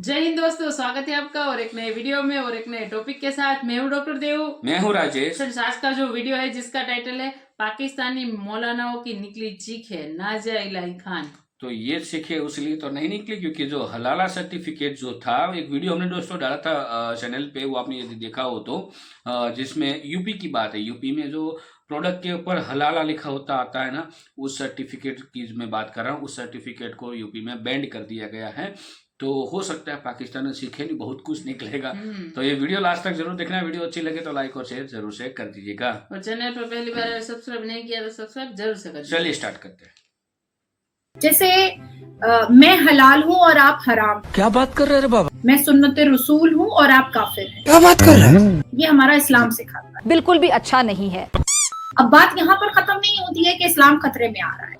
जय हिंद दोस्तों, स्वागत है आपका और एक नए वीडियो में और एक नए टॉपिक के साथ। मैं हूँ डॉक्टर देव। मैं हूँ राजेश। आज का जो वीडियो है जिसका टाइटल है पाकिस्तानी मौलानाओं की निकली चीख है नाजिया इलाही खान। तो ये चीखें उसलिए तो नहीं निकली क्योंकि जो हलाला सर्टिफिकेट जो था, एक वीडियो हमने दोस्तों डाला था चैनल पे, वो आपने यदि देखा हो तो, जिसमें यूपी की बात है। यूपी में जो प्रोडक्ट के ऊपर हलाला लिखा होता आता है ना, उस सर्टिफिकेट की मैं बात कर रहा हूँ। उस सर्टिफिकेट को यूपी में बैंड कर दिया गया है। तो हो सकता है पाकिस्तान में सीखे नहीं बहुत कुछ निकलेगा। तो ये वीडियो लास्ट तक जरूर देखना। वीडियो अच्छी लगे तो लाइक और शेयर जरूर से कर दीजिएगा। और चैनल पर पहली बार सब्सक्राइब नहीं किया तो सब्सक्राइब जरूर से कर दीजिए। चलिए स्टार्ट करते हैं। जैसे मैं हलाल हूँ और आप हराम। क्या बात कर रहे हैं बाबा? मैं सुन्नते रसूल हूँ और आप काफिर हैं। क्या बात कर रहे हैं? ये हमारा इस्लाम सिखाता है। बिल्कुल भी अच्छा नहीं है। अब बात यहाँ पर खत्म नहीं होती है कि इस्लाम खतरे में आ रहा है।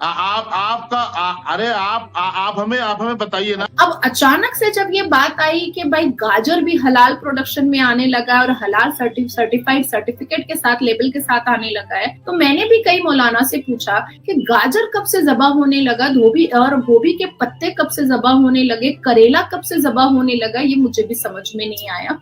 आप हमें बताइए ना। अब अचानक से जब ये बात आई कि भाई गाजर भी हलाल प्रोडक्शन में आने लगा और हलाल सर्टिफाइड सर्टिफिकेट के साथ, लेबल के साथ आने लगा है, तो मैंने भी कई मौलाना से पूछा कि गाजर कब से ज़बा होने लगा, धोबी और गोभी के पत्ते कब से ज़बा होने लगे, करेला कब से ज़बा होने लगा, ये मुझे भी समझ में नहीं आया।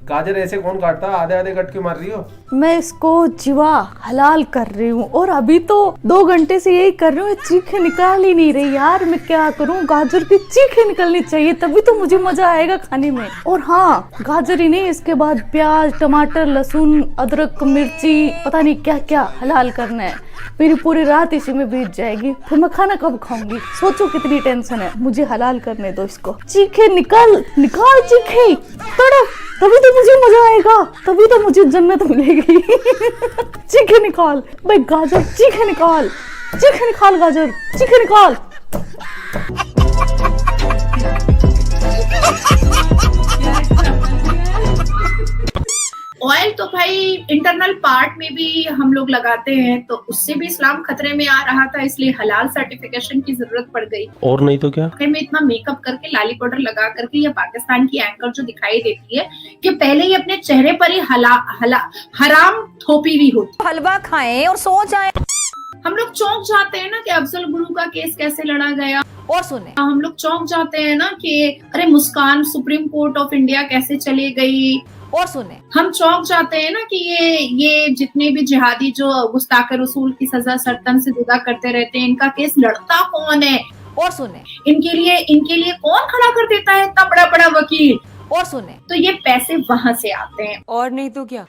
गाजर ऐसे कौन काटता? आधे आधे कट के मार रही हो? मैं इसको जीवा हलाल कर रही हूँ और अभी तो 2 घंटे से यही कर रही हूँ। चीखें निकाल ही नहीं रही यार, मैं क्या करूँ? गाजर की चीखें निकलनी चाहिए तभी तो मुझे मजा आएगा खाने में। और हाँ, गाजर ही नहीं, इसके बाद प्याज, टमाटर, लहसुन, अदरक, मिर्ची, पता नहीं क्या क्या हलाल करना है। मेरी पूरी रात इसी में बीत जाएगी, फिर मैं खाना कब खाऊंगी? सोचो कितनी टेंशन है। मुझे हलाल करने दो इसको। चीखे निकाल चीखे, तड़प, तभी तो मुझे मजा आएगा, तभी तो मुझे जन्नत मिलेगी। चीखे निकाल भाई गाजर, चीखे निकाल गाजर, चीखे निकाल। ऑयल तो भाई इंटरनल पार्ट में भी हम लोग लगाते हैं, तो उससे भी इस्लाम खतरे में आ रहा था, इसलिए हलाल सर्टिफिकेशन की जरूरत पड़ गई। और नहीं तो क्या? में इतना मेकअप करके, लाली पाउडर लगा करके, ये पाकिस्तान की एंकर जो दिखाई देती है कि पहले ही अपने चेहरे पर ही हराम थोपी हुई होती। हलवा खाएं और सो जाएं। हम लोग चौंक जाते हैं ना कि अफजल गुरु का केस कैसे लड़ा गया। और सुने, हम लोग चौंक जाते हैं ना कि अरे मुस्कान सुप्रीम कोर्ट ऑफ इंडिया कैसे चली गई। और सुने, हम चौंक जाते हैं ना कि ये जितने भी जिहादी जो गुस्ताख रसूल की सजा सरतन से जुदा करते रहते हैं, इनका केस लड़ता कौन है? और सुने, इनके लिए कौन खड़ा कर देता है इतना बड़ा बड़ा वकील? और सुने, तो ये पैसे वहां से आते हैं। और नहीं तो क्या?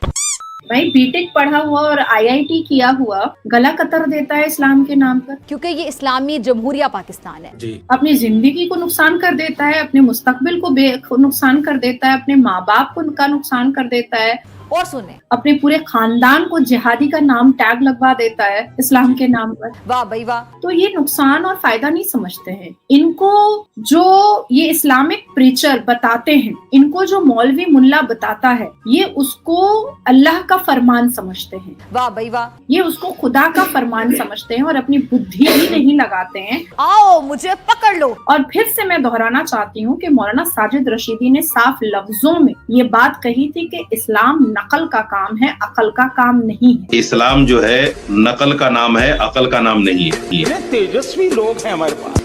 भाई बीटेक पढ़ा हुआ और आईआईटी किया हुआ गला कतर देता है इस्लाम के नाम पर, क्योंकि ये इस्लामी जमहूरिया पाकिस्तान है। जी। अपनी जिंदगी को नुकसान कर देता है, अपने मुस्तकबिल को नुकसान कर देता है, अपने माँ बाप को का नुकसान कर देता है, और सुने, अपने पूरे खानदान को जिहादी का नाम टैग लगवा देता है इस्लाम के नाम पर। वाह भाई वाह। तो ये नुकसान और फायदा नहीं समझते हैं। इनको जो ये इस्लामिक प्रीचर बताते हैं, इनको जो मौलवी मुल्ला बताता है, ये उसको अल्लाह का फरमान समझते हैं। वाह भाई वाह। ये उसको खुदा का फरमान समझते हैं और अपनी बुद्धि भी नहीं लगाते हैं। आओ मुझे पकड़ लो। और फिर से मैं दोहराना चाहती हूँ कि मौलाना साजिद रशीदी ने साफ लफ्जों में ये बात कही थी कि इस्लाम नकल का काम है, अकल का काम नहीं है। इस्लाम जो है नकल का नाम है, अकल का नाम नहीं है। तेजस्वी लोग हैं हमारे पास।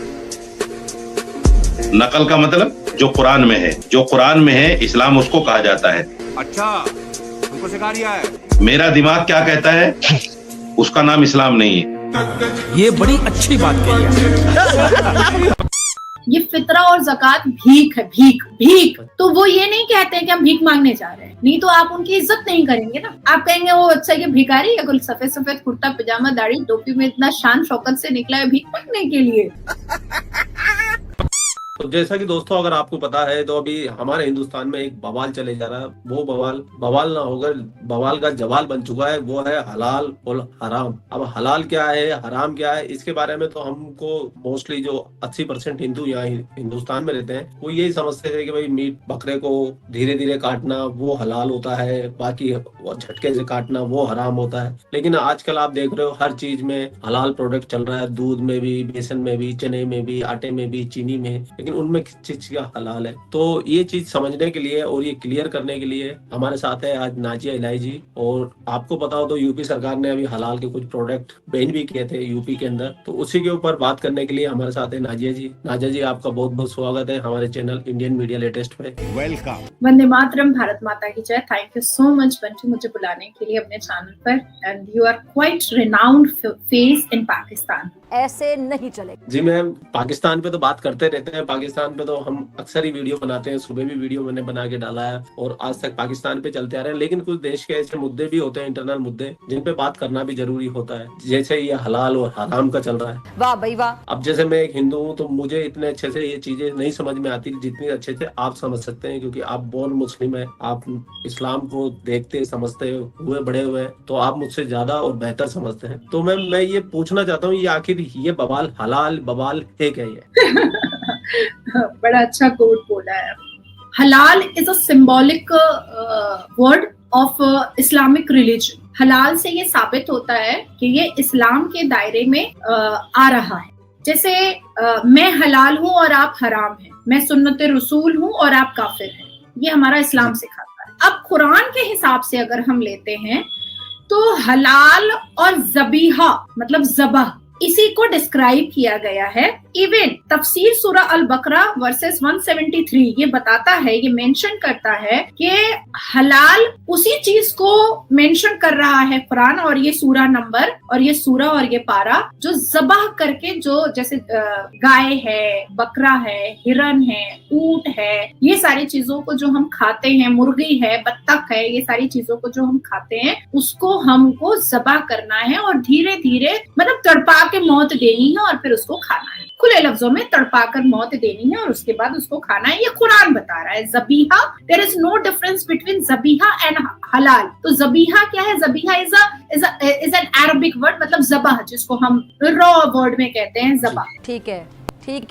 नकल का मतलब जो कुरान में है, जो कुरान में है इस्लाम उसको कहा जाता है। अच्छा, हमको सिखा रिया है। मेरा दिमाग क्या कहता है उसका नाम इस्लाम नहीं है। ये बड़ी अच्छी बात कही है। ये फितरा और ज़कात भीख है, भीख। तो वो ये नहीं कहते हैं कि हम भीख मांगने जा रहे हैं, नहीं तो आप उनकी इज्जत नहीं करेंगे ना। आप कहेंगे वो अच्छा ये भिखारी है, कुल सफेद सफेद कुर्ता पजामा दाढ़ी टोपी में इतना शान शौकत से निकला है भीख मांगने के लिए। तो जैसा कि दोस्तों अगर आपको पता है तो अभी हमारे हिंदुस्तान में एक बवाल चले जा रहा है। वो बवाल ना होकर बवाल का जवाल बन चुका है। वो है हलाल और हराम। अब हलाल क्या है, हराम क्या है, इसके बारे में तो हमको मोस्टली जो 80% हिंदू यहाँ हिंदुस्तान में रहते हैं वो यही समझते थे कि भाई मीट बकरे को धीरे धीरे काटना वो हलाल होता है, बाकी झटके से काटना वो हराम होता है। लेकिन आजकल आप देख रहे हो हर चीज में हलाल प्रोडक्ट चल रहा है। दूध में भी, बेसन में भी, चने में भी, आटे में भी, चीनी में। लेकिन उनमें किस चीज का हलाल है। तो ये चीज समझने के लिए और ये क्लियर करने के लिए हमारे साथ है आज नाजिया इलाही जी। और आपको पता हो तो यूपी सरकार ने अभी हलाल के कुछ प्रोडक्ट बैन भी किए थे यूपी के अंदर, तो उसी के ऊपर बात करने के लिए हमारे साथ है नाजिया जी। नाजिया जी, आपका बहुत बहुत स्वागत है हमारे चैनल इंडियन मीडिया लेटेस्ट पे। वेलकम। वंदे मातरम, भारत माता की जय। Thank you so much Bunty मुझे बुलाने के लिए अपने चैनल पर, and you are quite renowned face in Pakistan. ऐसे नहीं चलेगा जी मैम, पाकिस्तान पे तो बात करते रहते हैं, पाकिस्तान पे तो हम अक्सर ही वीडियो बनाते हैं, सुबह भी वीडियो मैंने बना के डाला है और आज तक पाकिस्तान पे चलते आ रहे हैं। लेकिन कुछ देश के ऐसे मुद्दे भी होते हैं, इंटरनल मुद्दे, जिन पे बात करना भी जरूरी होता है, जैसे ये हलाल और हराम का चल रहा है। वाह भाई वाह। अब जैसे मैं एक हिंदू हूँ तो मुझे इतने अच्छे से ये चीजें नहीं समझ में आती जितनी अच्छे से आप समझ सकते हैं, क्योंकि आप बोर्न मुस्लिम है, आप इस्लाम को देखते समझते हुए बड़े हुए हैं, तो आप मुझसे ज्यादा और बेहतर समझते हैं। तो मैं ये पूछना चाहता हूँ, ये आखिर ये बवाल हलाल बवाल है क्या? ये बड़ा अच्छा कोट बोला है। हलाल is a symbolic word of Islamic religion. हलाल से ये साबित होता है कि ये इस्लाम के दायरे में आ रहा है। जैसे मैं हलाल हूँ और आप हराम हैं, मैं सुन्नत रसूल हूँ और आप काफिर हैं, ये हमारा इस्लाम सिखाता है। अब कुरान के हिसाब से अगर हम लेते हैं तो हलाल और ज़बीहा मतलब ज़बह, इसी को डिस्क्राइब किया गया है। इवन तफसीर सूरा अल बकरा वर्सेस 173 ये बताता है, ये मेंशन करता है कि हलाल उसी चीज को मेंशन कर रहा है कुरान और ये सूरा नंबर और ये सूरा और ये पारा, जो ज़बाह करके, जो जैसे गाय है, बकरा है, हिरन है, ऊंट है, ये सारी चीजों को जो हम खाते हैं, मुर्गी है, बत्तख है, ये सारी चीजों को जो हम खाते हैं उसको हमको ज़बाह करना है और धीरे धीरे मतलब तड़पा के मौत देनी है और फिर उसको खाना है। खुले लफ्जों में तड़पाकर मौत देनी है और उसके बाद उसको खाना है, ये कुरान बता रहा है। ज़बीहा, there is no difference between ज़बीहा एंड हलाल। तो ज़बीहा क्या है? ज़बीहा इज एन अरबिक वर्ड, मतलब ज़बाह, जिसको हम रॉ वर्ड में कहते हैं ज़बाह। ठीक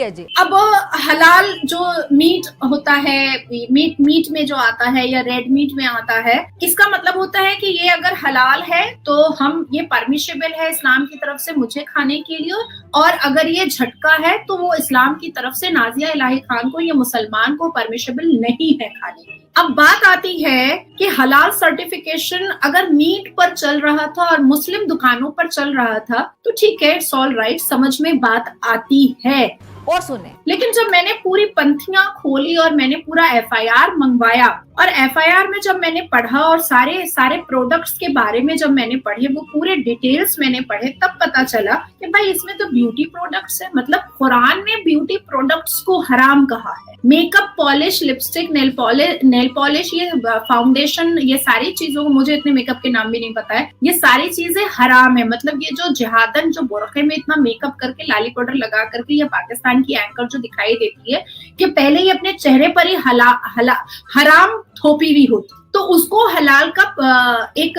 है जी। अब हलाल जो मीट होता है, मीट में जो आता है या रेड मीट में आता है, इसका मतलब होता है कि ये अगर हलाल है तो हम ये परमिशेबल है इस्लाम की तरफ से मुझे खाने के लिए, और अगर ये झटका है तो वो इस्लाम की तरफ से नाजिया इलाही खान को, ये मुसलमान को परमिशेबल नहीं है खाने की। अब बात आती है कि हलाल सर्टिफिकेशन अगर मीट पर चल रहा था और मुस्लिम दुकानों पर चल रहा था तो ठीक है, इट्स ऑल राइट, समझ में बात आती है। और सुने, लेकिन जब मैंने पूरी पंथियां खोली और मैंने पूरा FIR मंगवाया और FIR में जब मैंने पढ़ा और सारे प्रोडक्ट्स के बारे में जब मैंने पढ़े, वो पूरे डिटेल्स मैंने पढ़े, तब पता चला कि भाई इसमें तो ब्यूटी प्रोडक्ट्स है। मतलब कुरान ने ब्यूटी प्रोडक्ट्स को हराम कहा है। Makeup, polish, lipstick, nail polish, ये फाउंडेशन, ये सारी चीजों को, मुझे इतने मेकअप के नाम भी नहीं पता है, ये सारी चीजें हराम है। मतलब ये जो जिहादन जो बुरखे में इतना मेकअप करके, लाली पाउडर लगा करके, ये पाकिस्तान की एंकर जो दिखाई देती है कि पहले ही अपने चेहरे पर ही हराम थोपी हुई होती, तो उसको हलाल का एक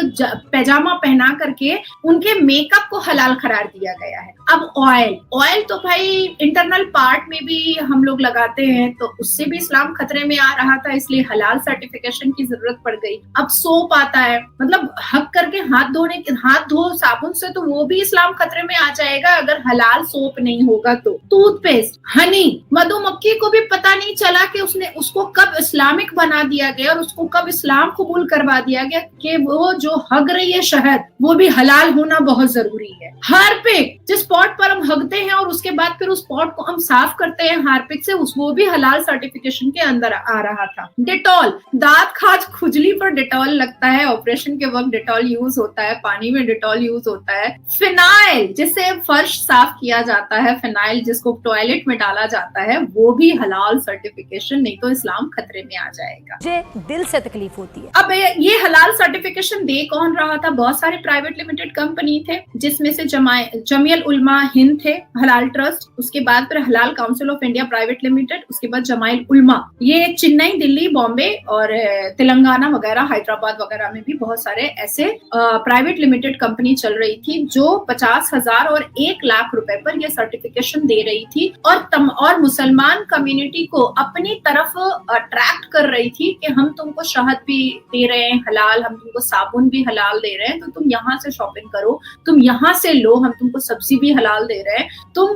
पैजामा पहना करके उनके मेकअप को हलाल करार दिया गया है। अब ऑयल तो भाई इंटरनल पार्ट में भी हम लोग लगाते हैं, तो उससे भी इस्लाम खतरे में आ रहा था, इसलिए हलाल सर्टिफिकेशन की जरूरत पड़ गई। अब सोप आता है, मतलब हक करके हाथ धो साबुन से, तो वो भी इस्लाम खतरे में आ जाएगा अगर हलाल सोप नहीं होगा तो। टूथपेस्ट, हनी, मधुमक्खी को भी पता नहीं चला कि उसको कब इस्लामिक बना दिया गया और उसको कब इस्लाम कबूल करवा दिया गया कि वो जो हग रही है शहद, वो भी हलाल होना बहुत जरूरी है। हार्पिक, जिस पॉट पर हम हगते हैं और उसके बाद फिर उस पॉट को हम साफ करते हैं हार्पिक से, वो भी हलाल सर्टिफिकेशन के अंदर आ रहा था। डेटॉल, दांत खाज खुजली पर डेटॉल लगता है, ऑपरेशन के वक्त डेटॉल यूज होता है, पानी में डेटॉल यूज होता है। फिनाइल, जिससे फर्श साफ किया जाता है, फिनाइल जिसको टॉयलेट में डाला जाता है, वो भी हलाल सर्टिफिकेशन, नहीं तो इस्लाम खतरे में आ जाएगा। मुझे दिल से तकलीफ होती है। अब ये हलाल सर्टिफिकेशन दे कौन रहा था? बहुत सारे प्राइवेट लिमिटेड कंपनी थे, जिसमें से जमियत उलमा हिंद थे, हलाल ट्रस्ट, उसके बाद फिर हलाल council of India private limited, उसके बाद जमाइल उलमा। ये चेन्नई, दिल्ली, बॉम्बे और तेलंगाना वगैरह, हैदराबाद वगैरह में भी बहुत सारे ऐसे प्राइवेट लिमिटेड कंपनी चल रही थी जो 50,000 और 1 लाख रुपए पर यह सर्टिफिकेशन दे रही थी और मुसलमान कम्युनिटी को अपनी तरफ अट्रैक्ट कर रही थी कि हम तुमको शहद भी भी दे रहे हैं हलाल, हम तुमको साबुन भी हलाल दे रहे हैं, तो तुम यहाँ से शॉपिंग करो, तुम यहाँ से लो, हम तुमको सब्जी भी हलाल दे रहे हैं, तुम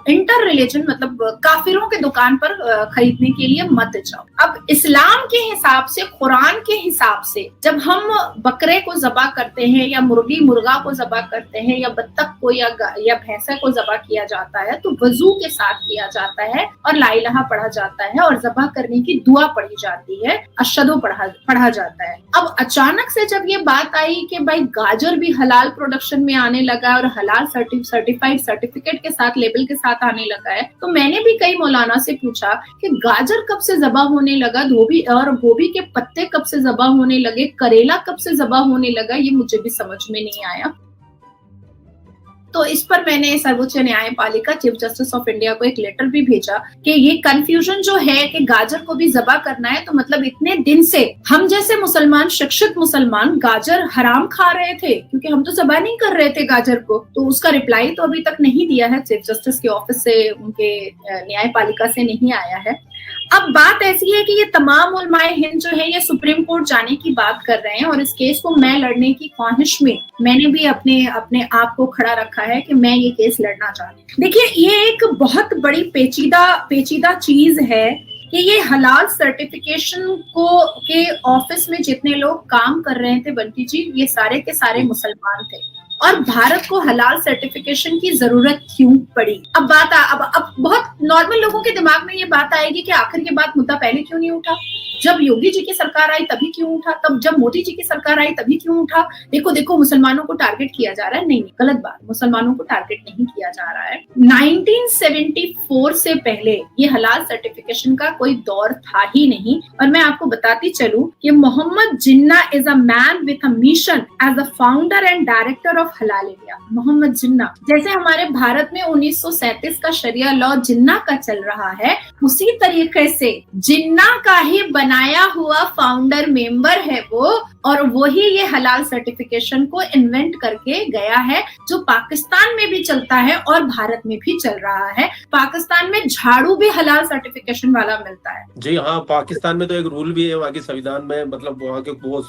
इंटर रिलीजन मतलब काफिरों के दुकान पर खरीदने के लिए मत जाओ। अब इस्लाम के हिसाब से, कुरान के हिसाब से जब हम बकरे को ज़बह करते हैं या मुर्गा को ज़बह करते हैं या बत्तख को या भैंसा को ज़बह किया जाता है तो वजू के साथ किया जाता है और ला इलाहा पढ़ा जाता है और ज़बह करने की दुआ पढ़ी जाती है, अशहदु पढ़ा जाता है। अब अचानक से जब ये बात आई कि भाई गाजर भी हलाल प्रोडक्शन में आने लगा और हलाल सर्टिफाइड सर्टिफिकेट के साथ, लेबल के साथ आने लगा है, तो मैंने भी कई मौलाना से पूछा कि गाजर कब से ज़बह होने लगा, गोभी के पत्ते कब से ज़बह होने लगे, करेला कब से ज़बह होने लगा, ये मुझे भी समझ में नहीं आया। तो इस पर मैंने सर्वोच्च न्यायपालिका चीफ जस्टिस ऑफ इंडिया को एक लेटर भी भेजा कि ये कंफ्यूजन जो है कि गाजर को भी ज़बह करना है, तो मतलब इतने दिन से हम जैसे मुसलमान, शिक्षित मुसलमान गाजर हराम खा रहे थे क्योंकि हम तो ज़बह नहीं कर रहे थे गाजर को। तो उसका रिप्लाई तो अभी तक नहीं दिया है, चीफ जस्टिस के ऑफिस से, उनके न्यायपालिका से नहीं आया है। अब बात ऐसी है कि ये तमाम उलमाए हिंद जो है ये सुप्रीम कोर्ट जाने की बात कर रहे हैं और इस केस को मैं लड़ने की ख्वाहिश में मैंने भी अपने आप को खड़ा रखा है कि मैं ये केस लड़ना चाहती हूँ। देखिए, ये एक बहुत बड़ी पेचीदा चीज है कि ये हलाल सर्टिफिकेशन के ऑफिस में जितने लोग काम कर रहे थे बंटी जी, ये सारे के सारे मुसलमान थे और भारत को हलाल सर्टिफिकेशन की जरूरत क्यों पड़ी। अब बहुत नॉर्मल लोगों के दिमाग में ये बात आएगी कि आखिर ये बात मुद्दा पहले क्यों नहीं उठा, जब योगी जी की सरकार आई तभी क्यों उठा, तब जब मोदी जी की सरकार आई तभी क्यों उठा। देखो मुसलमानों को टारगेट किया जा रहा है, नहीं, गलत बात, मुसलमानों को टारगेट नहीं किया जा रहा है। 1974 से पहले ये हलाल सर्टिफिकेशन का कोई दौर था ही नहीं। और मैं आपको बताती चलूं कि Mohammed Jinnah is a man with a mission as a founder and director of Halal India. Mohammed Jinnah, जैसे हमारे भारत में 1937 का शरिया लॉ जिन्ना का चल रहा है, उसी तरीके से जिन्ना का ही बनाया हुआ फाउंडर मेंबर है वो, और वही ये हलाल सर्टिफिकेशन को इन्वेंट करके गया है, जो पाकिस्तान में भी चलता है और भारत में भी चल रहा है। पाकिस्तान में झाड़ू भी हलाल सर्टिफिकेशन वाला मिलता है। जी हाँ, पाकिस्तान में तो एक रूल भी है वहाँ के संविधान में, मतलब वहाँ के वो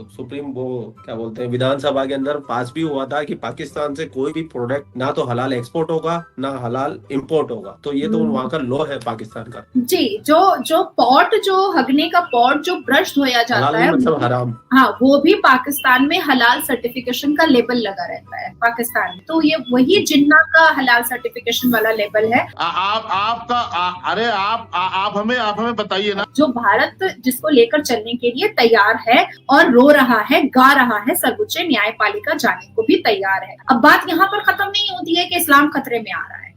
सुप्रीम क्या बोलते हैं, विधानसभा के अंदर पास भी हुआ था कि पाकिस्तान से कोई भी प्रोडक्ट ना तो हलाल एक्सपोर्ट होगा ना हलाल इंपोर्ट होगा। तो ये तो वहाँ का लॉ है पाकिस्तान का। जी, जो पॉट, जो हगने का पॉट, जो ब्रश धोया जाता है, मतलब हराम, हाँ, वो भी पाकिस्तान में हलाल सर्टिफिकेशन का लेबल लगा रहता है पाकिस्तान में। तो ये वही जिन्ना का हलाल सर्टिफिकेशन वाला लेबल है। आप हमें बताइए ना। जो भारत जिसको लेकर चलने के लिए तैयार है और रो रहा है, गा रहा है, सर्वोच्च न्यायपालिका जाने को भी तैयार है। अब बात यहाँ पर खत्म नहीं होती है कि इस्लाम खतरे में आ रहा है,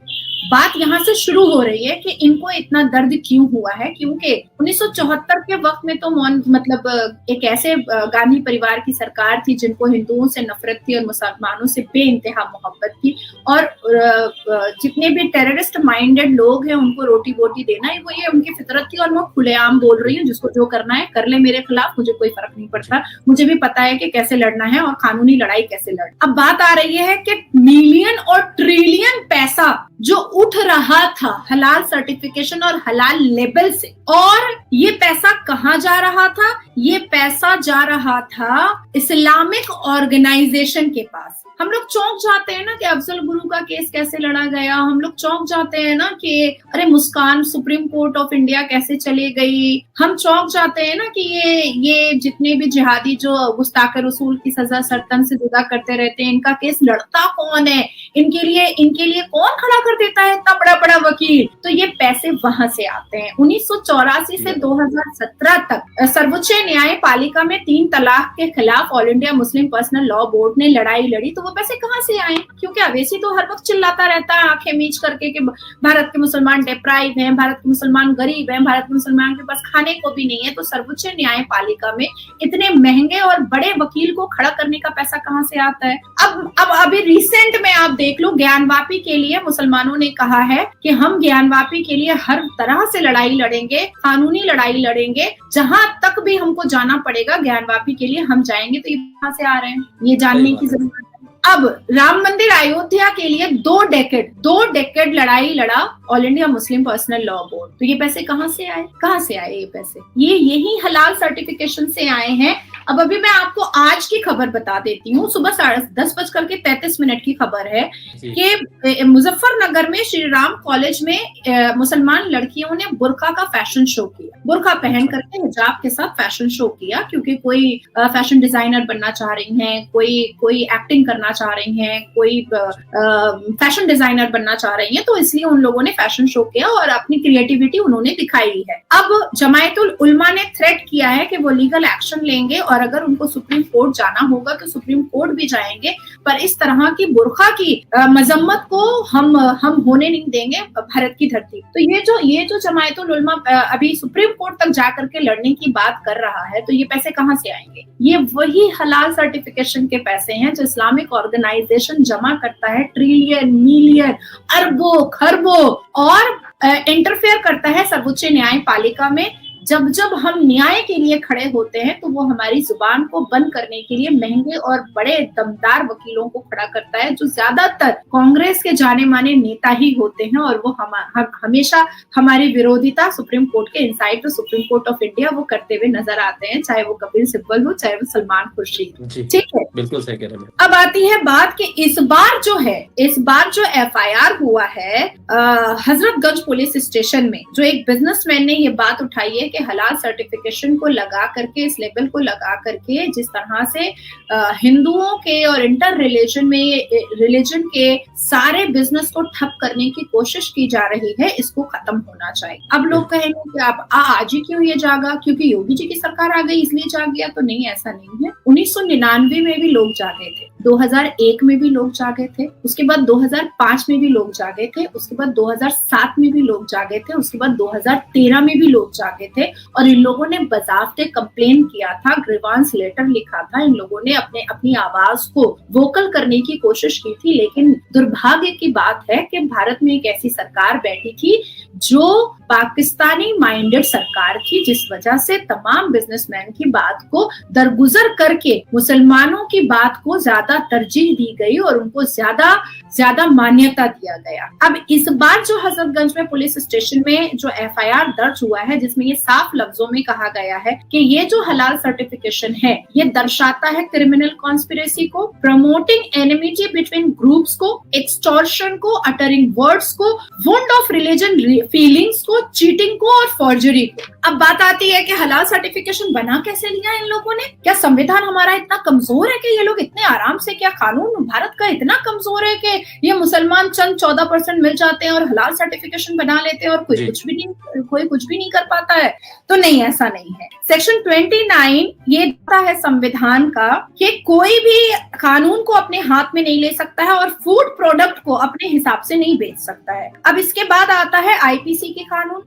बात यहाँ से शुरू हो रही है कि इनको इतना दर्द क्यों हुआ है। क्योंकि 1974 के वक्त में तो मतलब एक ऐसे गांधी परिवार की सरकार थी जिनको हिंदुओं से नफरत थी और मुसलमानों से बेइंतहा मोहब्बत थी, और जितने भी टेररिस्ट माइंडेड लोग हैं उनको रोटी बोटी देना ही वो ये उनकी फितरत थी। और मैं खुलेआम बोल रही हूँ, जिसको जो करना है कर ले मेरे खिलाफ, मुझे कोई फर्क नहीं पड़ता, मुझे भी पता है कि कैसे लड़ना है और कानूनी लड़ाई कैसे लड़ना। अब बात आ रही है कि मिलियन और ट्रिलियन पैसा जो उठ रहा था हलाल सर्टिफिकेशन और हलाल लेबल से, और ये पैसा कहाँ जा रहा था? ये पैसा जा रहा था इस्लामिक ऑर्गेनाइजेशन के पास। हम लोग चौंक जाते हैं ना कि अफजल गुरु का केस कैसे लड़ा गया, हम लोग चौंक जाते हैं ना कि अरे मुस्कान सुप्रीम कोर्ट ऑफ इंडिया कैसे चली गई, हम चौंक जाते हैं ना कि ये जितने भी जिहादी जो गुस्ताख रसूल की सजा सरतन से जुदा करते रहते हैं, इनका केस लड़ता कौन है, इनके लिए कौन खड़ा कर देता है इतना बड़ा बड़ा वकील। तो ये पैसे वहां से आते हैं। 1984 से 2017 तक सर्वोच्च न्यायपालिका में 3 तलाक के खिलाफ all India Muslim personal law board ने लड़ाई लड़ी। तो वो पैसे कहाँ से आए? क्योंकि अवैसी तो हर वक्त चिल्लाता रहता है आंखें मीच करके कि भारत के मुसलमान डिप्राइव हैं, भारत के मुसलमान गरीब हैं, भारत के मुसलमान के पास खाने को भी नहीं है। तो सर्वोच्च न्यायपालिका में इतने महंगे और बड़े वकील को खड़ा करने का पैसा कहाँ से आता है? अब अभी रिसेंट में आप देख लो, ज्ञानवापी के लिए मुसलमानों ने कहा है कि हम ज्ञानवापी के लिए हर तरह से लड़ाई लड़ेंगे, कानूनी लड़ाई लड़ेंगे, जहां तक भी हमको जाना पड़ेगा ज्ञानवापी के लिए हम जाएंगे। तो ये कहाँ से आ रहे हैं, ये जानने की जरूरत है। अब राम मंदिर अयोध्या के लिए 2 डेकेड लड़ाई लड़ा all India Muslim personal law board. तो ये पैसे कहाँ से आए ये पैसे? ये यही हलाल सर्टिफिकेशन से आए हैं। अब अभी मैं आपको आज की खबर बता देती हूँ। सुबह 10:33 की खबर है कि मुजफ्फरनगर में श्री राम कॉलेज में मुसलमान लड़कियों ने बुर्का का फैशन शो किया। बुर्का पहन करके हिजाब के साथ फैशन शो किया, क्योंकि कोई फैशन डिजाइनर बनना चाह रही हैं, कोई एक्टिंग करना चाह रही हैं, कोई फैशन डिजाइनर बनना चाह रही हैं, तो इसलिए उन लोगों ने फैशन शो किया और अपनी क्रिएटिविटी उन्होंने दिखाई है। अब जमायतुल उलमा ने थ्रेट किया है कि वो लीगल एक्शन लेंगे और अगर उनको सुप्रीम कोर्ट जाना होगा तो सुप्रीम कोर्ट भी जाएंगे, पर इस तरह की बुर्का की मजम्मत को हम होने नहीं देंगे भारत की धरती। तो ये जो जमायतुल उलमा अभी सुप्रीम कोर्ट तक जाकर के लड़ने की बात कर रहा है, तो ये पैसे कहाँ से आएंगे? ये वही हलाल सर्टिफिकेशन के पैसे हैं जो इस्लामिक ऑर्गेनाइजेशन जमा करता है, ट्रिलियन, मिलियन, अरबों, खरबों, और इंटरफेयर करता है सर्वोच्च न्यायपालिका में। जब हम न्याय के लिए खड़े होते हैं तो वो हमारी जुबान को बंद करने के लिए महंगे और बड़े दमदार वकीलों को खड़ा करता है, जो ज्यादातर कांग्रेस के जाने माने नेता ही होते हैं, और वो हमेशा हमारी विरोधिता सुप्रीम कोर्ट के इनसाइड तो सुप्रीम कोर्ट ऑफ इंडिया वो करते हुए नजर आते हैं, चाहे वो कपिल सिब्बल हो, चाहे वो सलमान खुर्शीद। ठीक है, बिल्कुल सही कह रहे हैं। अब आती है बात कि इस बार जो FIR हुआ है हजरतगंज पुलिस स्टेशन में, जो एक बिजनेसमैन ने ये बात उठाई है कि हलाल सर्टिफिकेशन को लगा करके, इस लेबल को लगा करके जिस तरह से हिंदुओं के और इंटर रिलीजन के सारे बिजनेस को ठप करने की कोशिश की जा रही है, इसको खत्म होना चाहिए। अब लोग कहेंगे कि आप आज ही क्यों ये जागा, क्योंकि योगी जी की सरकार आ गई इसलिए जाग गया? तो नहीं, ऐसा नहीं है। 1999 में भी लोग जागे थे, 2001 में भी लोग जागे थे, उसके बाद 2005 में भी लोग जागे थे, उसके बाद 2007 में भी लोग जागे थे, उसके बाद 2013 में भी लोग जागे थे, और इन लोगों ने बजाफ्ते कंप्लेन किया था, ग्रीवांस लेटर लिखा था, इन लोगों ने अपनी आवाज को वोकल करने की कोशिश की थी। लेकिन दुर्भाग्य की बात है कि भारत में एक ऐसी सरकार बैठी थी जो पाकिस्तानी माइंडेड सरकार थी, जिस वजह से तमाम बिजनेसमैन की बात को दरगुजर करके मुसलमानों की बात को ज्यादा तरजीह दी गई और उनको ज्यादा मान्यता दिया गया। अब इस बार जो हजरतगंज में पुलिस स्टेशन में जो FIR दर्ज हुआ है, जिसमें ये साफ लफ्जों में कहा गया है कि ये जो हलाल सर्टिफिकेशन है ये दर्शाता है क्रिमिनल कॉन्स्पिरेसी को, प्रमोटिंग एनिमिटी बिटवीन ग्रुप्स को, एक्सटॉर्शन को, अटरिंग वर्ड्स को, वुंड ऑफ रिलीजन फीलिंग्स को, चीटिंग को और फॉर्जरी को। अब बात आती है कि हलाल सर्टिफिकेशन बना कैसे लिया इन लोगों ने? क्या संविधान हमारा इतना कमजोर है कि ये लोग इतने आराम से, क्या कानून भारत का इतना कमजोर है कि ये मुसलमान चंद 14% मिल जाते हैं और हलाल सर्टिफिकेशन बना लेते हैं और कोई कुछ भी नहीं कर पाता है? तो नहीं, ऐसा नहीं है। सेक्शन 29 ये कहता है संविधान का कि कोई भी कानून को अपने हाथ में नहीं ले सकता है और फूड प्रोडक्ट को अपने हिसाब से नहीं बेच सकता है। अब इसके बाद आता है IPC के कानून,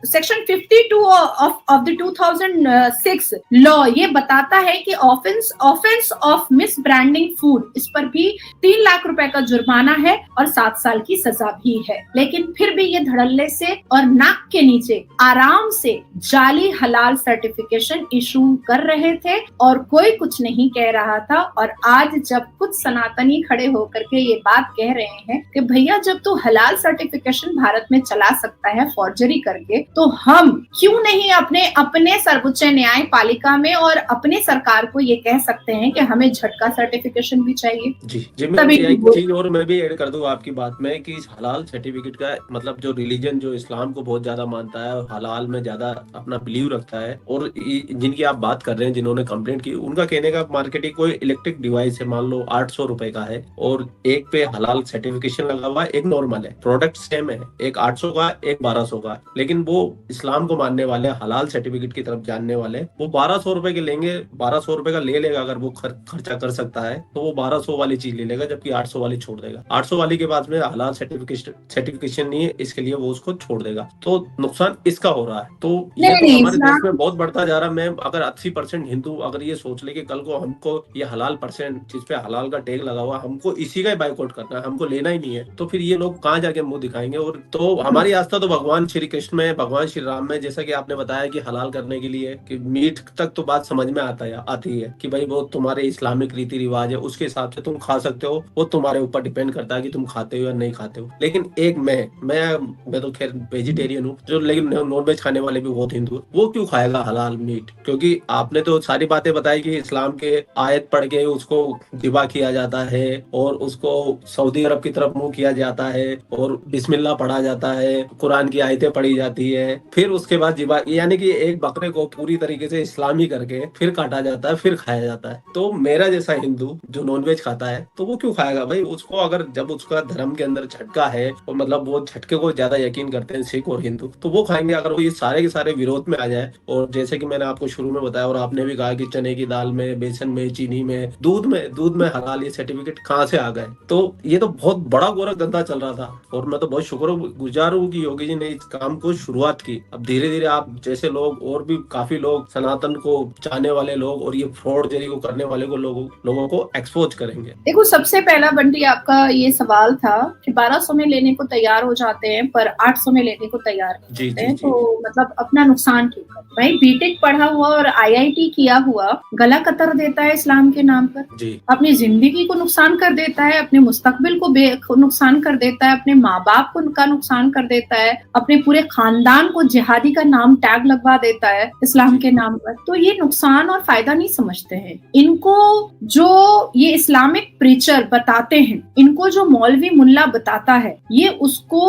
सेक्शन 52 ऑफ द 2006 लॉ, ये बताता है कि offence of miss branding food, इस पर भी 3 लाख रुपए का जुर्माना है और 7 साल की सजा भी है। लेकिन फिर भी ये धड़ल्ले से और नाक के नीचे आराम से जाली हलाल सर्टिफिकेशन इशू कर रहे थे और कोई कुछ नहीं कह रहा था। और आज जब कुछ सनातनी खड़े होकर के ये बात कह रहे हैं कि भैया जब तू हलाल सर्टिफिकेशन भारत में चला सकता है फॉर्जरी करके, तो हम क्यों नहीं अपने सर्वोच्च न्यायपालिका में और अपने सरकार को ये कह सकते हैं कि हमें झटका सर्टिफिकेशन भी चाहिए। जी मैं एक चीज और मैं भी ऐड कर दूं आपकी बात में कि हलाल सर्टिफिकेट का मतलब जो रिलीजन जो इस्लाम को बहुत ज्यादा मानता है और हलाल में ज्यादा अपना बिलीव रखता है, और जिनकी आप बात कर रहे हैं जिन्होंने कंप्लेंट की, उनका कहने का मार्केटिंग कोई इलेक्ट्रिक डिवाइस है, मान लो 800 रुपए का है और एक पे हलाल सर्टिफिकेशन लगा हुआ है, एक नॉर्मल है, प्रोडक्ट सेम है, एक 800 का एक 1200 का, लेकिन वो इस्लाम को मानने वाले हलाल सर्टिफिकेट की तरफ जानने वाले वो 1200 रुपए के लेंगे, 1200 रुपए का ले लेगा। अगर वो खर्चा कर सकता है तो वो 1200 वाली चीज ले लेगा, जबकि 800 वाली छोड़ देगा। 800 वाली के बाद में हलाल सर्टिफिकेशन नहीं है, इसके लिए वो उसको छोड़ देगा। तो तो नुकसान इसका हो रहा है। तो ये नहीं, तो नहीं, हमारे इस्लाम- देश में बहुत बढ़ता जा रहा है। मैं अगर 80% हिंदू अगर ये सोच ले कि कल को हमको ये हलाल परसेंट जिस पे हलाल का टैग लगा हुआ है, हमको इसी का ही बाइकआउट करना है, हमको लेना ही नहीं है, तो फिर ये लोग कहाँ जाके मुंह दिखाएंगे। और तो हमारी आस्था तो भगवान श्री कृष्ण में, भगवान श्री राम में, जैसा कि आपने बताया कि हलाल करने के लिए कि मीट तक तो बात समझ में आती है कि भाई वो तुम्हारे इस्लामिक रीति रिवाज है, उसके हिसाब से तुम खा सकते हो, वो तुम्हारे ऊपर डिपेंड करता है कि तुम खाते हो या नहीं खाते हो। लेकिन एक मैं तो खैर वेजिटेरियन हूँ, जो लेकिन नॉन वेज खाने वाले भी बहुत हिंदू, वो क्यों खाएगा हलाल मीट? क्योंकि आपने तो सारी बातें बताई कि इस्लाम के आयत पढ़ के उसको ज़िबा किया जाता है और उसको सऊदी अरब की तरफ मुंह किया जाता है और बिस्मिल्लाह पढ़ा जाता है, कुरान की आयतें पढ़ी जाती है, फिर उसके बाद ज़िबा, यानी कि एक बकरे को पूरी तरीके से इस्लामी करके फिर काटा जाता है, फिर खाया जाता है। तो मेरा जैसा हिंदू जो नॉनवेज खाता है तो वो क्यों खाएगा भाई? उसको अगर जब उसका धर्म के अंदर झटका है और मतलब वो झटके को ज्यादा यकीन करते हैं सिख और हिंदू, तो वो खाएंगे। अगर वो ये सारे के सारे विरोध में आ जाए, और जैसे कि मैंने आपको शुरू में बताया और आपने भी कहा कि चने की दाल में, बेसन में, चीनी में, दूध में हलाल ये सर्टिफिकेट कहाँ से आ गए? तो ये तो बहुत बड़ा गोरा धंधा चल रहा था और मैं तो बहुत शुक्रगुजार हूँ कि योगी जी ने इस काम को शुरुआत की। अब धीरे धीरे आप जैसे लोग और भी काफी लोग सनातन को चाहने वाले लोग और ये फ्रॉडजरी को करने वाले को लोगों को एक्सपोज करेंगे। देखो, सबसे पहला बंटी आपका ये सवाल था कि 1200 में लेने को तैयार हो जाते हैं पर 800 में लेने को तैयार नहीं होते हैं, तो मतलब अपना नुकसान क्यों कर? भाई बीटेक पढ़ा हुआ और IIT किया हुआ गला कतर देता है इस्लाम के नाम पर जी। अपनी जिंदगी को नुकसान कर देता है, अपने मुस्तकबिल को नुकसान कर देता है, अपने माँ बाप को उनका नुकसान कर देता है, अपने पूरे खानदान को जिहादी का नाम टैग लगवा देता है इस्लाम के नाम पर। तो ये नुकसान और फायदा नहीं समझते हैं। इनको जो ये इस्लामिक प्रीचर बताते हैं, इनको जो मौलवी मुल्ला बताता है, ये उसको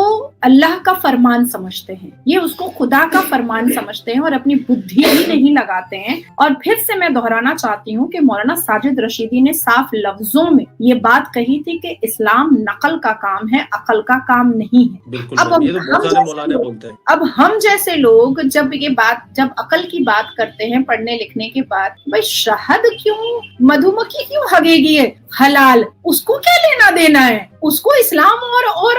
अल्लाह का फरमान समझते हैं, ये उसको खुदा का फरमान समझते हैं और अपनी बुद्धि ही नहीं लगाते हैं। और फिर से मैं दोहराना चाहती हूँ कि मौलाना साजिद रशीदी ने साफ लफ्जों में ये बात कही थी कि इस्लाम नकल का काम है, अकल का काम नहीं है। बिल्कुल, ये तो बहुत सारे मौलाना बोलते हैं। अब हम जैसे लोग जब अकल की बात करते हैं पढ़ने लिखने के बाद, भाई शहद क्यों, मधुमक्खी क्यों हगेगी है हलाल, उसको क्या लेना देना है? उसको इस्लाम और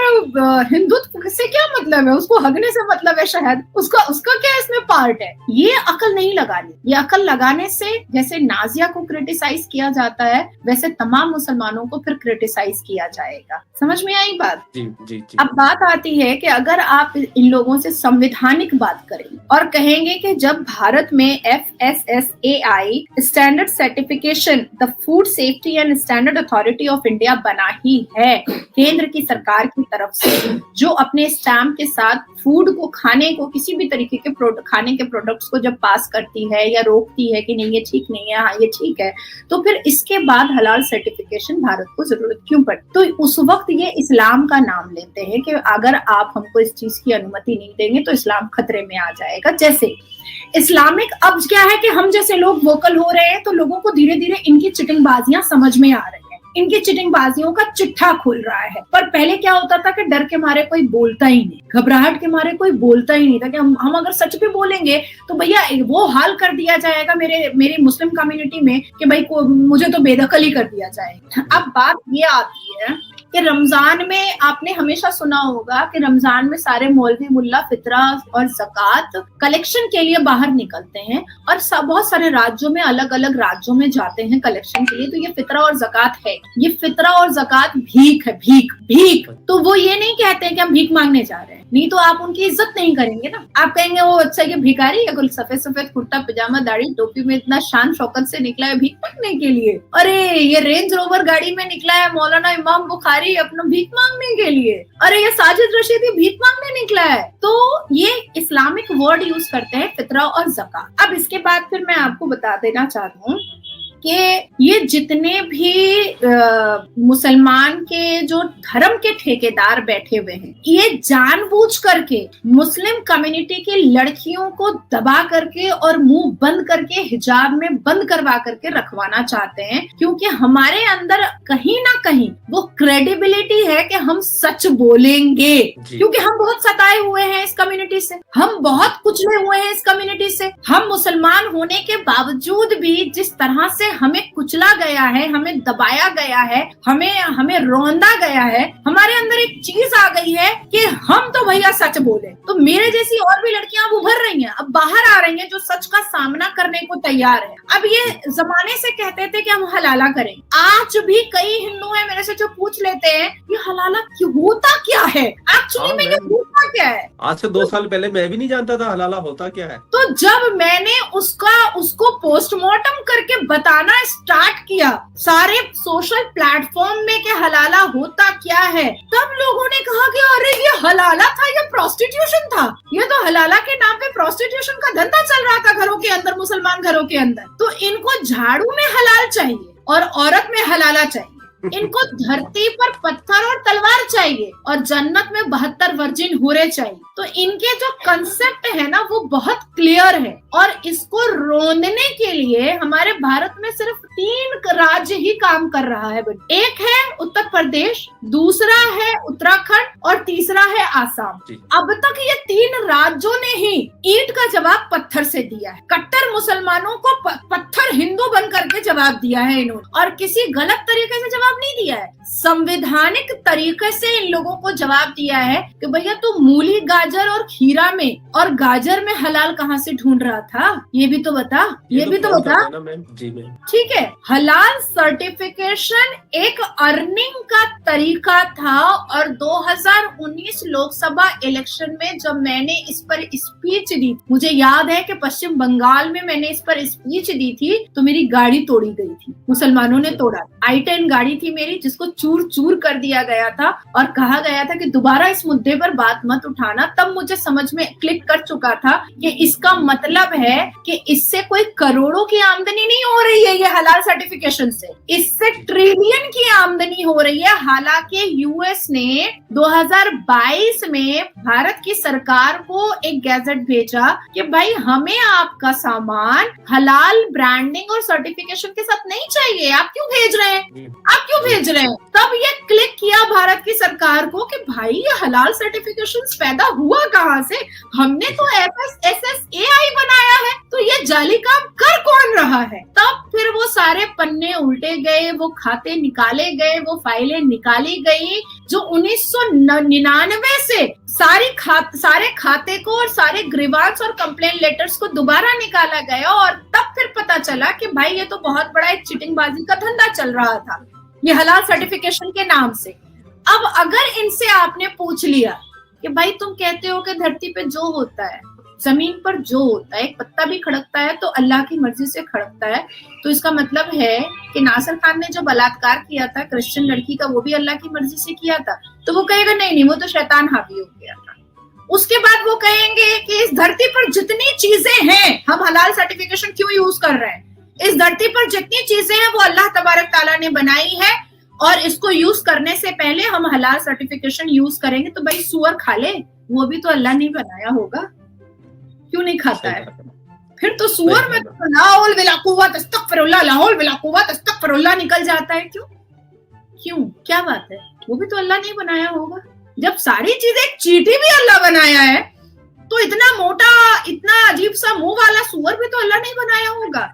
हिंदुत्व से क्या मतलब है? उसको हगने से मतलब है शहद, उसका क्या इसमें पार्ट है? ये अकल नहीं लगानी। ये अकल लगाने से जैसे नाजिया को क्रिटिसाइज किया जाता है, वैसे तमाम मुसलमानों को फिर क्रिटिसाइज किया जाएगा। समझ में आई बात? जी जी जी। अब बात आती है कि अगर आप इन लोगों से संवैधानिक बात करें और कहेंगे कि जब भारत में FSSAI standard certification, the food safety and standard authority of India बना ही है केंद्र की सरकार की तरफ से, जो अपने स्टैम्प के साथ फूड को, खाने को, किसी भी तरीके के खाने के प्रोडक्ट्स को जब पास करती है या रोकती है कि नहीं ये ठीक नहीं है, हाँ ये ठीक है, तो फिर इसके बाद हलाल सर्टिफिकेशन भारत को जरूरत क्यों पड़ी? तो उस वक्त ये इस्लाम का नाम लेते हैं कि अगर आप हमको इस चीज की अनुमति नहीं देंगे तो इस्लाम खतरे में आ जाएगा। जैसे इस्लामिक, अब क्या है कि हम जैसे लोग वोकल हो रहे हैं तो लोगों को धीरे धीरे इनकी चिटिंगबाजियां समझ में आ रही हैं, इनकी चिटिंगबाजियों का चिट्ठा खुल रहा है। पर पहले क्या होता था कि डर के मारे कोई बोलता ही नहीं, घबराहट के मारे कोई बोलता ही नहीं था कि हम अगर सच भी बोलेंगे तो भैया वो हाल कर दिया जाएगा मेरी मुस्लिम कम्युनिटी में कि भाई मुझे तो बेदखल ही कर दिया जाएगा। अब बात ये आती है कि रमजान में आपने हमेशा सुना होगा कि रमजान में सारे मौलवी मुल्ला फितरा और ज़कात कलेक्शन के लिए बाहर निकलते हैं और बहुत सारे राज्यों में, अलग अलग राज्यों में जाते हैं कलेक्शन के लिए। तो ये फितरा और ज़कात है, ये फितरा और ज़कात भीख है, भीख। तो वो ये नहीं कहते हैं कि हम भीख मांगने जा रहे हैं, नहीं तो आप उनकी इज्जत नहीं करेंगे ना। आप कहेंगे वो अच्छा ये भिखारी है, सफेद सफेद कुर्ता पजामा दाढ़ी टोपी में इतना शान शौकत से निकला है भीख मांगने के लिए। अरे ये रेंज रोवर गाड़ी में निकला है मौलाना इमाम बुखारी अपना भीख मांगने के लिए। अरे ये साजिद रशीदी भीख मांगने निकला है। तो ये इस्लामिक वर्ड यूज करते हैं फितरा और ज़कात। अब इसके बाद फिर मैं आपको बता देना चाहती हूँ कि ये जितने भी मुसलमान के जो धर्म के ठेकेदार बैठे हुए हैं, ये जानबूझ करके मुस्लिम कम्युनिटी की लड़कियों को दबा करके और मुंह बंद करके हिजाब में बंद करवा करके रखवाना चाहते हैं, क्योंकि हमारे अंदर कहीं ना कहीं वो क्रेडिबिलिटी है कि हम सच बोलेंगे, क्योंकि हम बहुत सताए हुए हैं इस कम्युनिटी से, हम बहुत कुचले हुए हैं इस कम्युनिटी से। हम मुसलमान होने के बावजूद भी जिस तरह से हमें कुचला गया है, हमें दबाया गया है, हमें रौंदा गया है, हमारे अंदर एक चीज आ गई है कि हम तो भैया सच बोले। तो मेरे जैसी और भी लड़कियां अब उभर रही हैं, अब बाहर आ रही हैं, जो सच का सामना करने को तैयार है। अब ये जमाने से कहते थे कि हम हलाला करें, आज भी कई हिंदू हैं मेरे से जो पूछ लेते हैं ये हलाला होता क्या है, एक्चुअली में ये होता क्या है। आज से 2 साल पहले मैं भी नहीं जानता था हलाला होता क्या है। तो जब मैंने उसको पोस्टमार्टम करके बताना स्टार्ट किया सारे सोशल प्लेटफॉर्म में कि हलाला होता क्या है, तब लोगों ने कहा कि अरे ये हलाला था, ये प्रोस्टिट्यूशन था, ये तो हलाला के नाम पे प्रोस्टिट्यूशन का धंधा चल रहा था घरों के अंदर, मुसलमान घरों के अंदर। तो इनको झाड़ू में हलाल चाहिए और औरत में हलाला चाहिए, इनको धरती पर पत्थर और तलवार चाहिए और जन्नत में 72 वर्जिन हूरे चाहिए। तो इनके जो कंसेप्ट है ना वो बहुत क्लियर है और इसको रोंदने के लिए हमारे भारत में सिर्फ 3 राज्य ही काम कर रहा है। एक है उत्तर प्रदेश, दूसरा है उत्तराखंड और तीसरा है आसाम। अब तक ये 3 राज्यों ने ही ईंट का जवाब पत्थर से दिया है, कट्टर मुसलमानों को पत्थर हिंदू बन करके जवाब दिया है इन्होंने, और किसी गलत तरीके से जवाब नहीं दिया है, संवैधानिक तरीके से इन लोगों को जवाब दिया है कि भैया तू मूली, गाजर और खीरा में और गाजर में हलाल कहाँ से ढूंढ रहा था, ये भी तो बता, ये भी तो बता। जी मैम, ठीक है, हलाल सर्टिफिकेशन एक अर्निंग का तरीका था और 2019 लोकसभा इलेक्शन में जब मैंने इस पर स्पीच दी, मुझे याद है कि पश्चिम बंगाल में मैंने इस पर स्पीच दी थी तो मेरी गाड़ी तोड़ी गई थी, मुसलमानों ने तोड़ा। i10 गाड़ी थी मेरी जिसको चूर चूर कर दिया गया था और कहा गया था कि दोबारा इस मुद्दे पर बात मत उठाना। तब मुझे समझ में क्लिक कर चुका था कि इसका मतलब है कि इससे कोई करोड़ों की आमदनी नहीं हो रही है, ये हलाल सर्टिफिकेशन से इससे ट्रिलियन की आमदनी हो रही है। हालांकि यूएस ने 2022 में भारत की सरकार को एक गैजेट भेजा कि भाई हमें आपका सामान हलाल ब्रांडिंग और सर्टिफिकेशन के साथ नहीं चाहिए, आप क्यों भेज रहे हैं, आप क्यों भेज रहे हैं। तब ये क्लिक किया भारत की सरकार को कि भाई ये हलाल सर्टिफिकेशन पैदा हुआ कहाँ से, हमने तो FSSAI बनाया है, तो ये जाली काम कर कौन रहा है। तब फिर वो सारे पन्ने उल्टे गए, वो खाते निकाले गए, वो फाइलें निकाली गई जो 1999 से सारे खाते को और सारे ग्रीवांस और कंप्लेन लेटर्स को दोबारा निकाला गया और तब फिर पता चला कि भाई ये तो बहुत बड़ा एक चीटिंगबाजी का धंधा चल रहा था ये हलाल सर्टिफिकेशन के नाम से। अब अगर इनसे आपने पूछ लिया कि भाई तुम कहते हो कि धरती पे जो होता है, जमीन पर जो होता है, एक पत्ता भी खड़कता है तो अल्लाह की मर्जी से खड़कता है, तो इसका मतलब है कि नासिर खान ने जो बलात्कार किया था क्रिश्चियन लड़की का वो भी अल्लाह की मर्जी से किया था, तो वो कहेगा नहीं वो तो शैतान हावी हो गया था। उसके बाद वो कहेंगे कि इस धरती पर जितनी चीजें हैं हम हलाल सर्टिफिकेशन क्यों यूज कर रहे हैं, इस धरती पर जितनी चीजें हैं वो अल्लाह तबारक ताला ने बनाई है और इसको यूज करने से पहले हम हलाल सर्टिफिकेशन यूज करेंगे। तो भाई सुअर खा ले, वो भी तो अल्लाह ने बनाया होगा, क्यों नहीं खाता है। फिर तो सुअर में तो लाहौल वला कुव्वत अस्तगफिरुल्लाह, लाहौल वला कुव्वत अस्तगफिरुल्लाह निकल जाता है, क्यों क्या बात है, वो भी तो अल्लाह ने बनाया होगा। जब सारी चीजें, चींटी भी अल्लाह बनाया है तो इतना मोटा, इतना अजीब सा मुंह वाला सुअर भी तो अल्लाह ने बनाया होगा।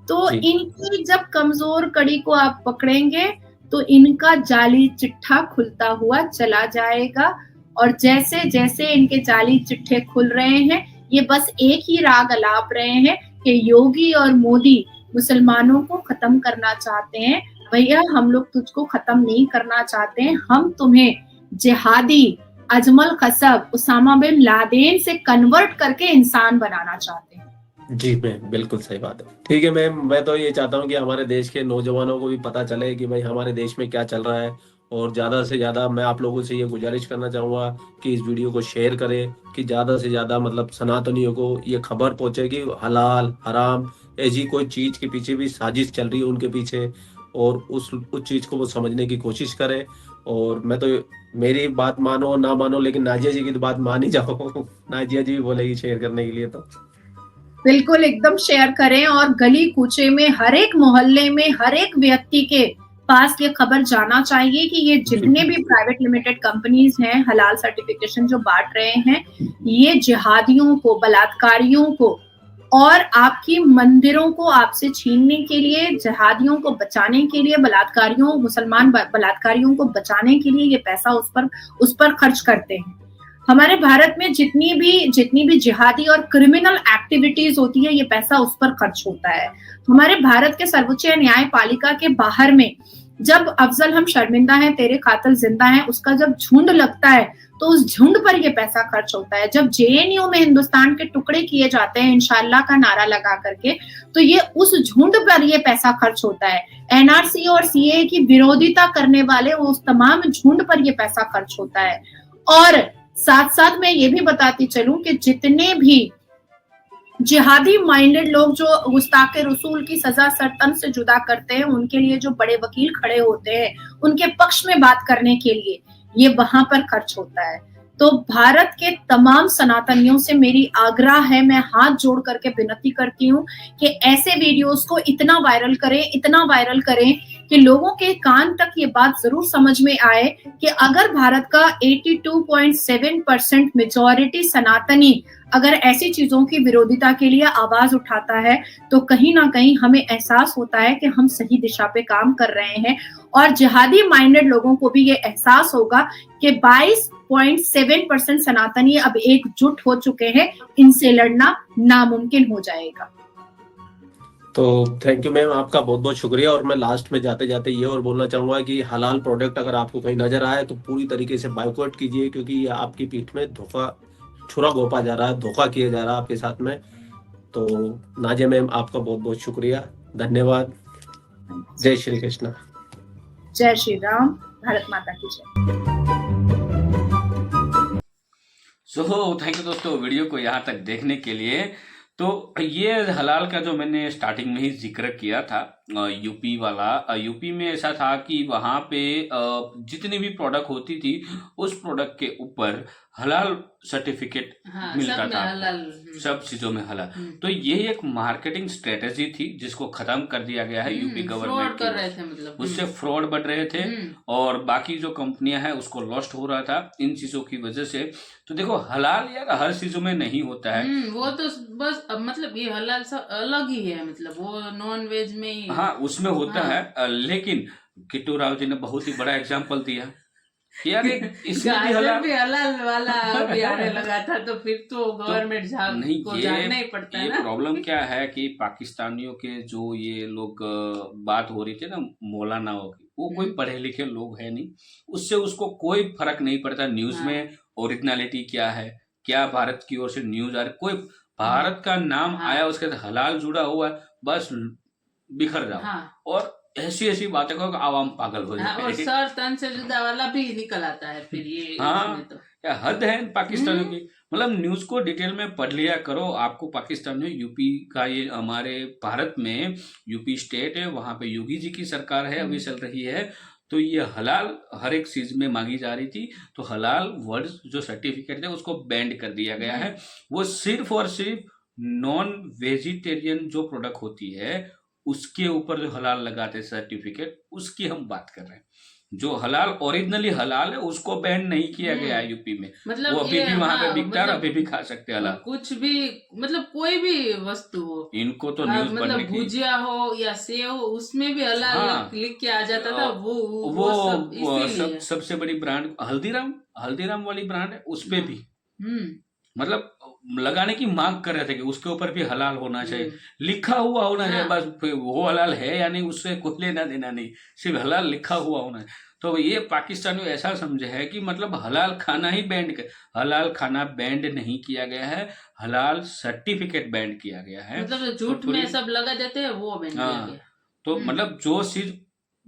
तो इनकी जब कमजोर कड़ी को आप पकड़ेंगे तो इनका जाली चिट्ठा खुलता हुआ चला जाएगा और जैसे जैसे इनके जाली चिट्ठे खुल रहे हैं ये बस एक ही राग अलाप रहे हैं कि योगी और मोदी मुसलमानों को खत्म करना चाहते हैं। भैया हम लोग तुझको खत्म नहीं करना चाहते हैं, हम तुम्हें जिहादी अजमल कसब उसामा बिन लादेन से कन्वर्ट करके इंसान बनाना चाहते हैं। जी मैम, बिल्कुल सही बात है। ठीक है मैम, मैं तो ये चाहता हूँ कि हमारे देश के नौजवानों को भी पता चले कि भाई हमारे देश में क्या चल रहा है और ज्यादा से ज्यादा मैं आप लोगों से ये गुजारिश करना चाहूंगा कि इस वीडियो को शेयर करें कि ज्यादा से ज्यादा मतलब सनातनियों को ये खबर पहुंचे कि हलाल हराम ऐसी कोई चीज के पीछे भी साजिश चल रही है उनके पीछे, और उस चीज को वो समझने की कोशिश करें। और मैं तो, मेरी बात मानो ना मानो लेकिन नाजिया जी की तो बात मान ही जाओ, नाजिया जी भी बोलेगी शेयर करने के लिए, तो बिल्कुल एकदम शेयर करें और गली कूचे में हर एक मोहल्ले में हर एक व्यक्ति के पास ये खबर जाना चाहिए कि ये जितने भी प्राइवेट लिमिटेड कंपनीज हैं हलाल सर्टिफिकेशन जो बांट रहे हैं ये जिहादियों को, बलात्कारियों को और आपकी मंदिरों को आपसे छीनने के लिए, जिहादियों को बचाने के लिए, बलात्कारियों, मुसलमान बलात्कारियों को बचाने के लिए ये पैसा उस पर खर्च करते हैं। हमारे भारत में जितनी भी जिहादी और क्रिमिनल एक्टिविटीज होती है, ये पैसा उस पर खर्च होता है। हमारे भारत के सर्वोच्च न्यायपालिका के बाहर में जब अफजल हम शर्मिंदा हैं, तेरे कातिल जिंदा हैं, उसका जब झुंड लगता है तो उस झुंड पर ये पैसा खर्च होता है। जब जेएनयू में हिंदुस्तान के टुकड़े किए जाते हैं इंशाल्लाह का नारा लगा करके, तो ये उस झुंड पर ये पैसा खर्च होता है। एनआरसी और सीए की विरोधिता करने वाले उस तमाम झुंड पर ये पैसा खर्च होता है। और साथ साथ मैं ये भी बताती चलूं कि जितने भी जिहादी माइंडेड लोग जो गुस्ताखे रसूल की सजा सरतन से जुदा करते हैं, उनके लिए जो बड़े वकील खड़े होते हैं उनके पक्ष में बात करने के लिए, ये वहां पर खर्च होता है। तो भारत के तमाम सनातनियों से मेरी आग्रह है, मैं हाथ जोड़ करके विनती करती हूँ कि ऐसे वीडियोस को इतना वायरल करें कि लोगों के कान तक ये बात जरूर समझ में आए कि अगर भारत का 82.7% मेजॉरिटी सनातनी अगर ऐसी चीजों की विरोधिता के लिए आवाज उठाता है, तो कहीं ना कहीं हमें एहसास होता है कि हम सही दिशा पे काम कर रहे हैं। और जिहादी माइंडेड लोगों को भी ये एहसास होगा कि 22.7% सनातनी अब एकजुट हो चुके हैं, इनसे लड़ना नामुमकिन हो जाएगा। तो थैंक यू मैम, आपका बहुत बहुत शुक्रिया। और मैं लास्ट में जाते जाते ये और बोलना चाहूंगा कि हलाल प्रोडक्ट अगर आपको कहीं नजर आए तो पूरी तरीके से बायकॉट कीजिए, क्योंकि ये आपकी पीठ में छुरा घोंपा जा रहा है, धोखा किया जा रहा है आपके साथ में। तो नाजिया मैम, आपका बहुत बहुत शुक्रिया, धन्यवाद। जय श्री कृष्ण। जय श्री राम। भारत माता की जय। थैंक यू दोस्तों वीडियो को यहाँ तक देखने के लिए। तो ये हलाल का जो मैंने स्टार्टिंग में ही जिक्र किया था, यूपी वाला, यूपी में ऐसा था कि वहाँ पे जितनी भी प्रोडक्ट होती थी उस प्रोडक्ट के ऊपर हलाल सर्टिफिकेट मिलता था, सब चीजों में हलाल। तो ये एक मार्केटिंग स्ट्रेटेजी थी जिसको खत्म कर दिया गया है यूपी गवर्नमेंट कर रहे थे, मतलब उससे फ्रॉड बढ़ रहे थे और बाकी जो कंपनियां हैं उसको लॉस्ट हो रहा था इन चीजों की वजह से। तो देखो हलाल यार हर चीजों में नहीं होता है, वो तो बस मतलब ये हलाल सब अलग ही है, मतलब वो नॉन वेज में ही हाँ उसमें होता है। लेकिन किट्टू राव जी ने बहुत ही बड़ा एग्जाम्पल दिया यार, इसमें भी हलाल वाला अभी आने लगा था, तो फिर तो गवर्नमेंट को जानना ही पड़ता है ना। ये प्रॉब्लम क्या है कि पाकिस्तानियों के जो ये लोग बात हो रही थी ना मौलानाओं की, वो कोई पढ़े लिखे लोग है नहीं, उससे उसको कोई फर्क नहीं पड़ता न्यूज में ओरिजिनलिटी क्या है, क्या भारत की ओर से न्यूज आ रही, कोई भारत का नाम आया उसके साथ हलाल जुड़ा हुआ है, बस बिखर जाओ और ऐसी बातें करो कि आवाम पागल हो जाए। और सर तन से जुदा वाला भी निकल आता है फिर ये। हाँ तो क्या हद है पाकिस्तानियों की, मतलब न्यूज को डिटेल में पढ़ लिया करो। आपको पाकिस्तानियों यूपी का, ये हमारे भारत में यूपी स्टेट है, वहां पे योगी जी की सरकार है अभी चल रही है, तो ये हलाल हर एक चीज में मांगी जा रही थी। तो हलाल वर्ड जो सर्टिफिकेट है उसको बैंड कर दिया गया है। वो सिर्फ और सिर्फ नॉन वेजिटेरियन जो प्रोडक्ट होती है उसके ऊपर जो हलाल लगाते सर्टिफिकेट, उसकी हम बात कर रहे हैं। जो हलाल ओरिजिनली हलाल है उसको बैन नहीं किया गया है यूपी में, मतलब वो अभी भी वहां पे बिकता है, अभी भी खा सकते हैं हलाल, कुछ भी, मतलब कोई भी वस्तु हो। इनको तो न्यूज मतलब भुजिया हो या सेव हो, उसमें भी हलाल लिख के आ जाता था। वो सबसे बड़ी ब्रांड हल्दीराम वाली ब्रांड है, उसपे भी मतलब लगाने की मांग कर रहे थे कि उसके ऊपर भी हलाल होना चाहिए, लिखा हुआ होना चाहिए, बस वो हलाल है या नहीं उससे कोई लेना देना नहीं, सिर्फ हलाल लिखा हुआ होना है। तो ये पाकिस्तानी ऐसा समझे है कि मतलब हलाल खाना ही बैंड, हलाल खाना बैंड नहीं किया गया है, हलाल सर्टिफिकेट बैंड किया गया है। मतलब झूठ में सब लगा देते हैं वो बैंड किया गया। तो मतलब जो चीज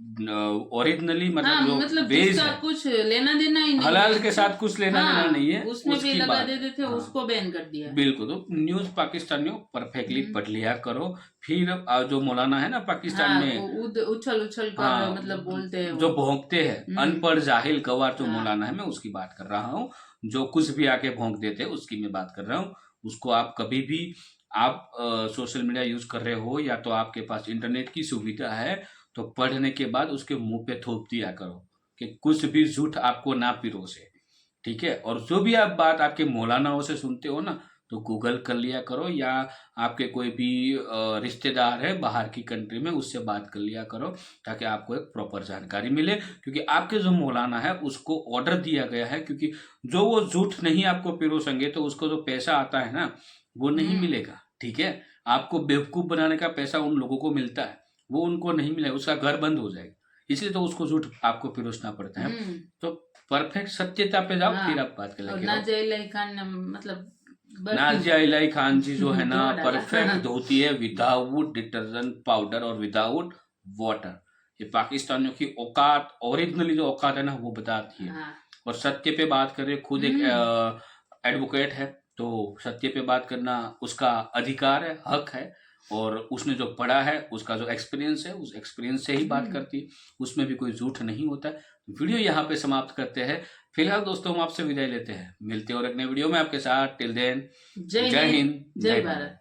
ओरिजिनली मतलब जो बेस है, कुछ लेना देना ही नहीं, हलाल के साथ कुछ लेना देना नहीं है, उसमें भी लगा देते थे, उसको बैन कर दिया। बिल्कुल। तो न्यूज पाकिस्तानियों परफेक्टली पढ़ लिया करो। फिर जो मौलाना है ना पाकिस्तान में उछल कर मतलब बोलते हैं, जो भौंकते हैं, अनपढ़ जाहिल गवार जो मौलाना है, मैं उसकी बात कर रहा हूँ। जो कुछ भी आके भौंक देते हैं उसकी मैं बात कर रहा हूँ। उसको आप कभी भी आप सोशल मीडिया यूज कर रहे हो या तो आपके पास इंटरनेट की सुविधा है, तो पढ़ने के बाद उसके मुंह पे थोप दिया करो कि कुछ भी झूठ आपको ना पिरोसे, ठीक है। और जो भी आप बात आपके मौलानाओं से सुनते हो ना, तो गूगल कर लिया करो, या आपके कोई भी रिश्तेदार है बाहर की कंट्री में, उससे बात कर लिया करो ताकि आपको एक प्रॉपर जानकारी मिले। क्योंकि आपके जो मौलाना है उसको ऑर्डर दिया गया है, क्योंकि जो वो झूठ नहीं आपको पिरोसेंगे तो उसको जो पैसा आता है ना वो नहीं मिलेगा। ठीक है, आपको बेवकूफ बनाने का पैसा उन लोगों को मिलता है, वो उनको नहीं मिलेगा, उसका घर बंद हो जाएगा, इसलिए तो उसको झूठ आपको पिरोसना पड़ता है। तो परफेक्ट सत्यता पे जाओ, फिर आप बात कर लेंगे। नाजिया इलाही खान मतलब नाजिया इलाही खान जी जो है ना परफेक्ट धोती है विदाउट डिटर्जेंट पाउडर और विदाउट वाटर। ये पाकिस्तानियों की औकात, ओरिजिनली जो औकात है ना वो बताती है। और सत्य पे बात करें, खुद एक एडवोकेट है तो सत्य पे बात करना उसका अधिकार है, हक है, और उसने जो पढ़ा है उसका जो एक्सपीरियंस है उस एक्सपीरियंस से ही बात करती है, उसमें भी कोई झूठ नहीं होता है। वीडियो यहाँ पे समाप्त करते हैं। फिलहाल दोस्तों हम आपसे विदाई लेते हैं, मिलते हैं और एक नए वीडियो में आपके साथ। टिल देन जय हिंद, जय भारत।